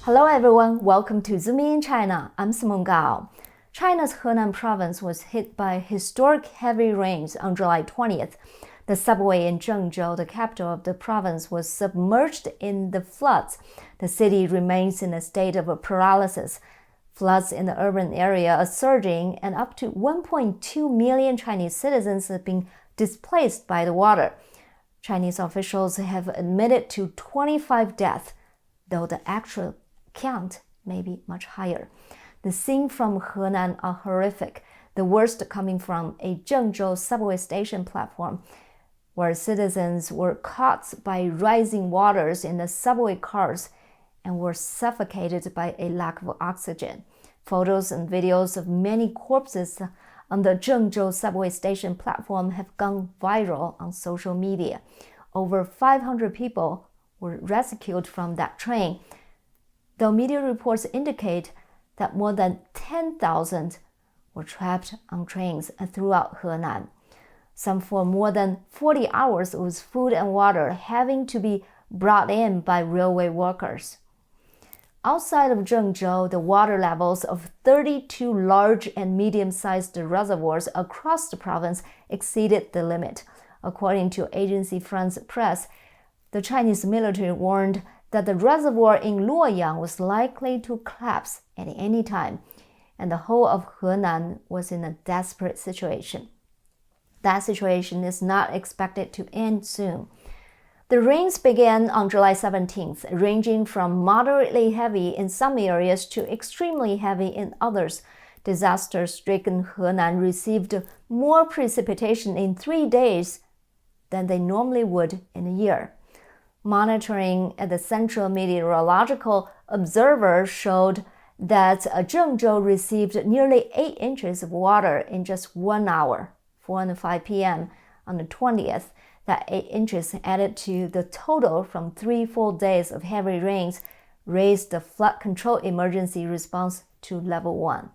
Hello everyone, welcome to Zoom in China. I'm Simone Gao. China's Henan province was hit by historic heavy rains on July 20th. The subway in Zhengzhou, the capital of the province, was submerged in the floods. The city remains in a state of paralysis. Floods in the urban area are surging, and up to 1.2 million Chinese citizens have been displaced by the water. Chinese officials have admitted to 25 deaths, though the actual count may be much higher. The scenes from Henan are horrific, the worst coming from a Zhengzhou subway station platform, where citizens were caught by rising waters in the subway cars and were suffocated by a lack of oxygen. Photos and videos of many corpses on the Zhengzhou subway station platform have gone viral on social media. Over 500 people were rescued from that train, though media reports indicate that more than 10,000 were trapped on trains throughout Henan, some for more than 40 hours with food and water having to be brought in by railway workers. Outside of Zhengzhou, the water levels of 32 large and medium-sized reservoirs across the province exceeded the limit. According to agency France Press, the Chinese military warned that the reservoir in Luoyang was likely to collapse at any time, and the whole of Henan was in a desperate situation. That situation is not expected to end soon. The rains began on July 17th, ranging from moderately heavy in some areas to extremely heavy in others. Disaster-stricken Henan received more precipitation in 3 days than they normally would in a year. Monitoring at the Central Meteorological Observer showed that Zhengzhou received nearly 8 inches of water in just 1 hour, 4:05 p.m. on the 20th. That 8 inches added to the total from 3 full days of heavy rains raised the flood control emergency response to level 1.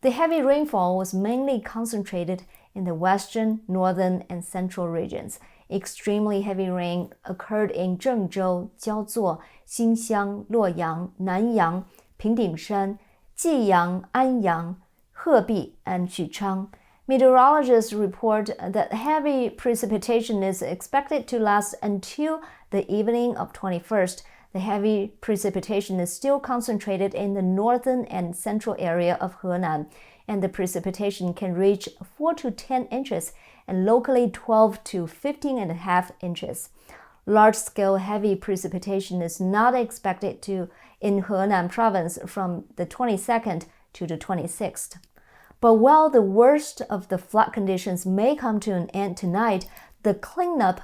The heavy rainfall was mainly concentrated in the western, northern, and central regions. Extremely heavy rain occurred in Zhengzhou, Jiaozuo, Xinxiang, Luoyang, Nanyang, Pingdingshan, Jiyang, Anyang, Hebi, and Xuchang. Meteorologists report that heavy precipitation is expected to last until the evening of 21st. The heavy precipitation is still concentrated in the northern and central area of Henan, and the precipitation can reach 4 to 10 inches and locally 12 to 15.5 inches. Large-scale heavy precipitation is not expected in Henan province from the 22nd to the 26th. But while the worst of the flood conditions may come to an end tonight, the cleanup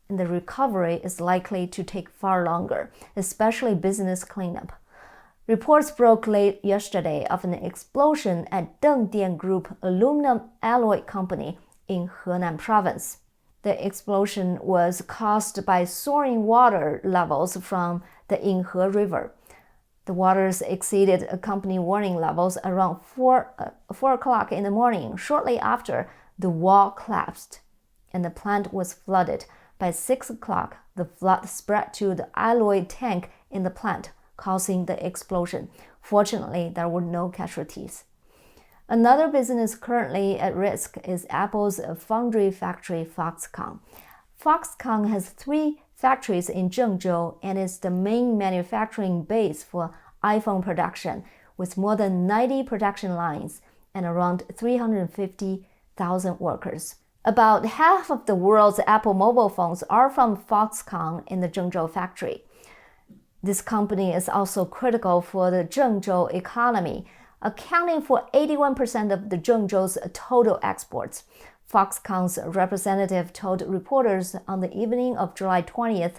and the recovery is likely to take far longer, especially business cleanup. Reports broke late yesterday of an explosion at Dengdian Group aluminum alloy company in Henan province. The explosion was caused by soaring water levels from the Yinghe River. The waters exceeded company warning levels around 4 o'clock in the morning. Shortly after, the wall collapsed and the plant was flooded. By 6 o'clock, the flood spread to the alloy tank in the plant, causing the explosion. Fortunately, there were no casualties. Another business currently at risk is Apple's foundry factory, Foxconn. Foxconn has 3 factories in Zhengzhou and is the main manufacturing base for iPhone production, with more than 90 production lines and around 350,000 workers. About half of the world's Apple mobile phones are from Foxconn in the Zhengzhou factory. This company is also critical for the Zhengzhou economy, accounting for 81% of the Zhengzhou's total exports. Foxconn's representative told reporters on the evening of July 20th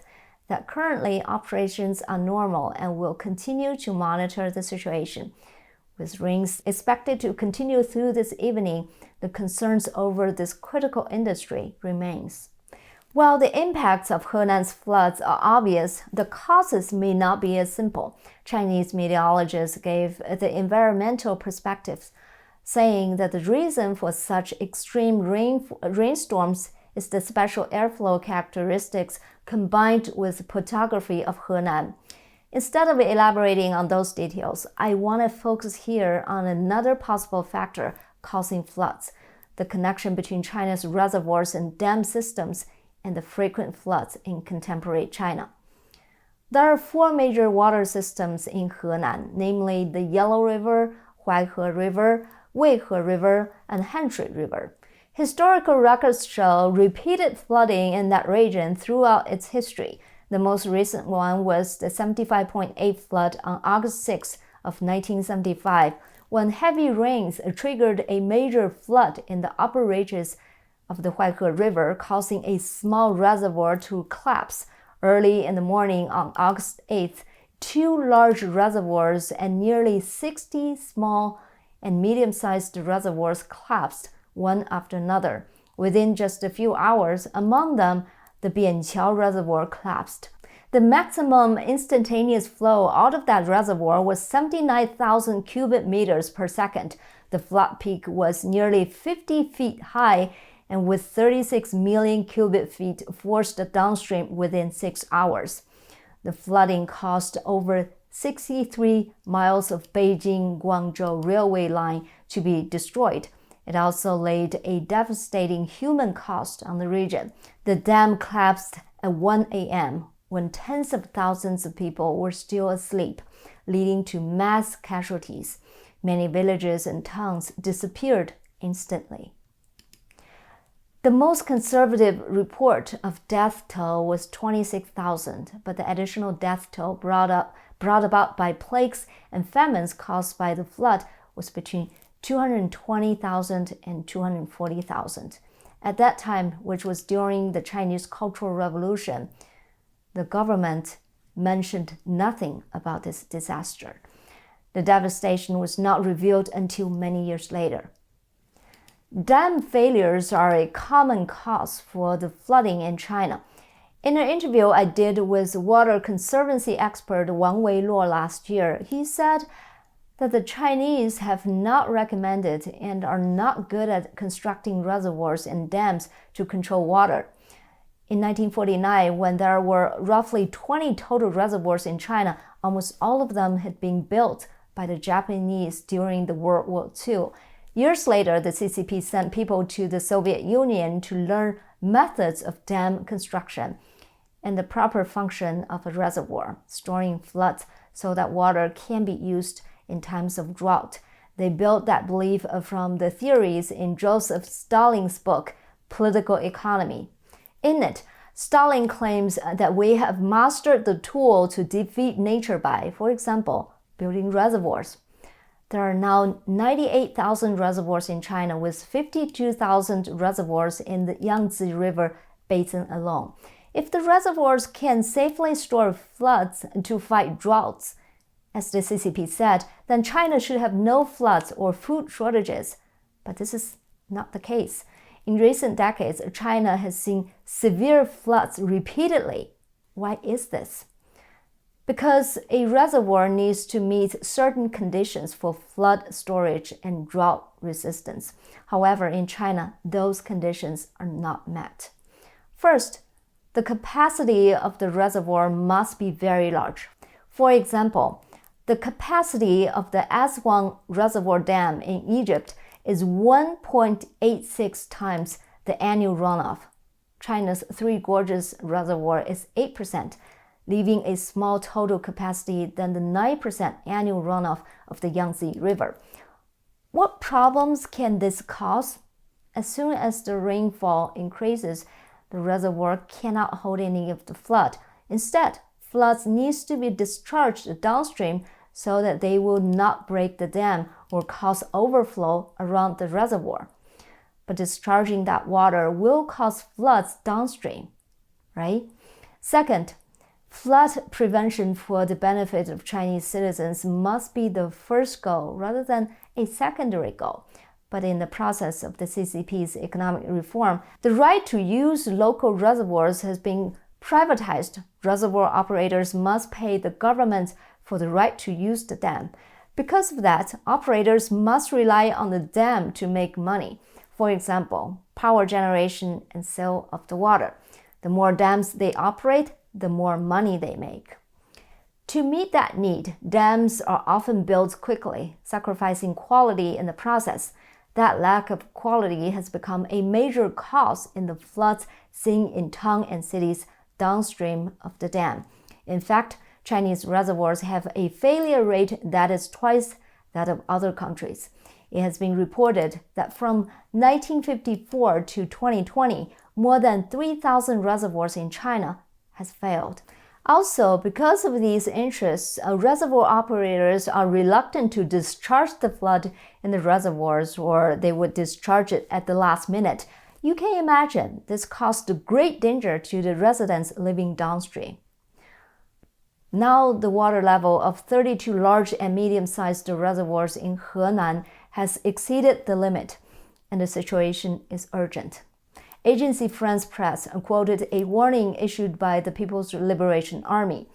that currently operations are normal and will continue to monitor the situation. With rains expected to continue through this evening, the concerns over this critical industry remains. While the impacts of Henan's floods are obvious, the causes may not be as simple. Chinese meteorologists gave the environmental perspectives, saying that the reason for such extreme rainstorms is the special airflow characteristics combined with topography of Henan. Instead of elaborating on those details, I want to focus here on another possible factor causing floods, the connection between China's reservoirs and dam systems and the frequent floods in contemporary China. There are 4 major water systems in Henan, namely the Yellow River, Huaihe River, Weihe River, and Hanshui River. Historical records show repeated flooding in that region throughout its history. The most recent one was the 75.8 flood on August 6 of 1975, when heavy rains triggered a major flood in the upper reaches of the Huaihe River, causing a small reservoir to collapse. Early in the morning on August 8th, 2 large reservoirs and nearly 60 small and medium-sized reservoirs collapsed, one after another. Within just a few hours, among them, the Bianqiao Reservoir collapsed. The maximum instantaneous flow out of that reservoir was 79,000 cubic meters per second. The flood peak was nearly 50 feet high, and with 36 million cubic feet forced downstream within 6 hours. The flooding caused over 63 miles of Beijing-Guangzhou railway line to be destroyed. It also laid a devastating human cost on the region. The dam collapsed at 1 a.m. when tens of thousands of people were still asleep, leading to mass casualties. Many villages and towns disappeared instantly. The most conservative report of death toll was 26,000, but the additional death toll brought about by plagues and famines caused by the flood was between 220,000 and 240,000. At that time, which was during the Chinese Cultural Revolution, the government mentioned nothing about this disaster. The devastation was not revealed until many years later. Dam failures are a common cause for the flooding in China. In an interview I did with water conservancy expert Wang Weiluo last year, he said that the Chinese have not recommended and are not good at constructing reservoirs and dams to control water. In 1949, when there were roughly 20 total reservoirs in China, almost all of them had been built by the Japanese during the World War II. Years later, the CCP sent people to the Soviet Union to learn methods of dam construction and the proper function of a reservoir, storing floods so that water can be used in times of drought. They built that belief from the theories in Joseph Stalin's book, Political Economy. In it, Stalin claims that we have mastered the tool to defeat nature by, for example, building reservoirs. There are now 98,000 reservoirs in China, with 52,000 reservoirs in the Yangtze River basin alone. If the reservoirs can safely store floods to fight droughts, as the CCP said, then China should have no floods or food shortages. But this is not the case. In recent decades, China has seen severe floods repeatedly. Why is this? Because a reservoir needs to meet certain conditions for flood storage and drought resistance. However, in China, those conditions are not met. First, the capacity of the reservoir must be very large. For example, the capacity of the Aswan Reservoir Dam in Egypt is 1.86 times the annual runoff. China's Three Gorges Reservoir is 8%, leaving a small total capacity than the 9% annual runoff of the Yangtze River. What problems can this cause? As soon as the rainfall increases, the reservoir cannot hold any of the flood. Instead, floods needs to be discharged downstream so that they will not break the dam or cause overflow around the reservoir. But discharging that water will cause floods downstream, right? Second, flood prevention for the benefit of Chinese citizens must be the first goal rather than a secondary goal. But in the process of the CCP's economic reform, the right to use local reservoirs has been privatized. Reservoir operators must pay the government for the right to use the dam. Because of that, operators must rely on the dam to make money. For example, power generation and sale of the water. The more dams they operate, the more money they make. To meet that need, dams are often built quickly, sacrificing quality in the process. That lack of quality has become a major cause in the floods seen in towns and cities downstream of the dam. In fact, Chinese reservoirs have a failure rate that is twice that of other countries. It has been reported that from 1954 to 2020, more than 3,000 reservoirs in China has failed. Also, because of these interests, reservoir operators are reluctant to discharge the flood in the reservoirs, or they would discharge it at the last minute. You can imagine this caused great danger to the residents living downstream. Now, the water level of 32 large and medium-sized reservoirs in Henan has exceeded the limit, and the situation is urgent. Agency France Press quoted a warning issued by the People's Liberation Army,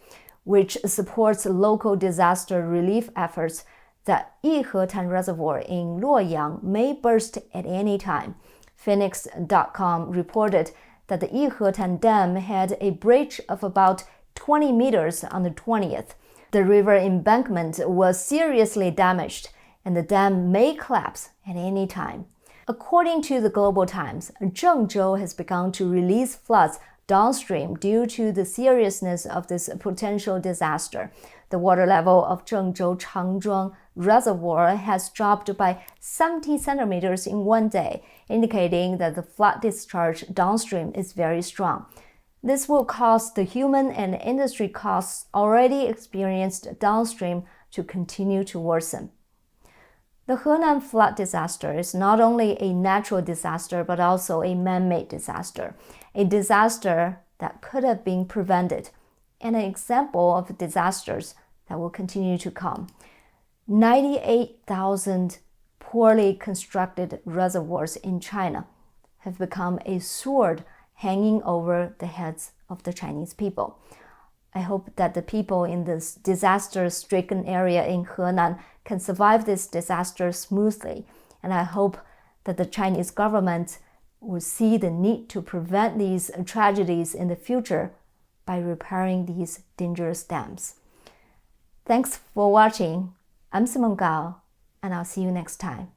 which supports local disaster relief efforts, that Yihetan Reservoir in Luoyang may burst at any time. Phoenix.com reported that the Yihetan Dam had a breach of about 20 meters on the 20th. The river embankment was seriously damaged, and the dam may collapse at any time. According to the Global Times, Zhengzhou has begun to release floods downstream due to the seriousness of this potential disaster. The water level of Zhengzhou Changzhuang Reservoir has dropped by 70 centimeters in one day, indicating that the flood discharge downstream is very strong. This will cause the human and industry costs already experienced downstream to continue to worsen. The Henan flood disaster is not only a natural disaster, but also a man-made disaster, a disaster that could have been prevented, and an example of disasters that will continue to come. 98,000 poorly constructed reservoirs in China have become a sword hanging over the heads of the Chinese people. I hope that the people in this disaster-stricken area in Henan can survive this disaster smoothly, and I hope that the Chinese government will see the need to prevent these tragedies in the future by repairing these dangerous dams. Thanks for watching. I'm Simone Gao, and I'll see you next time.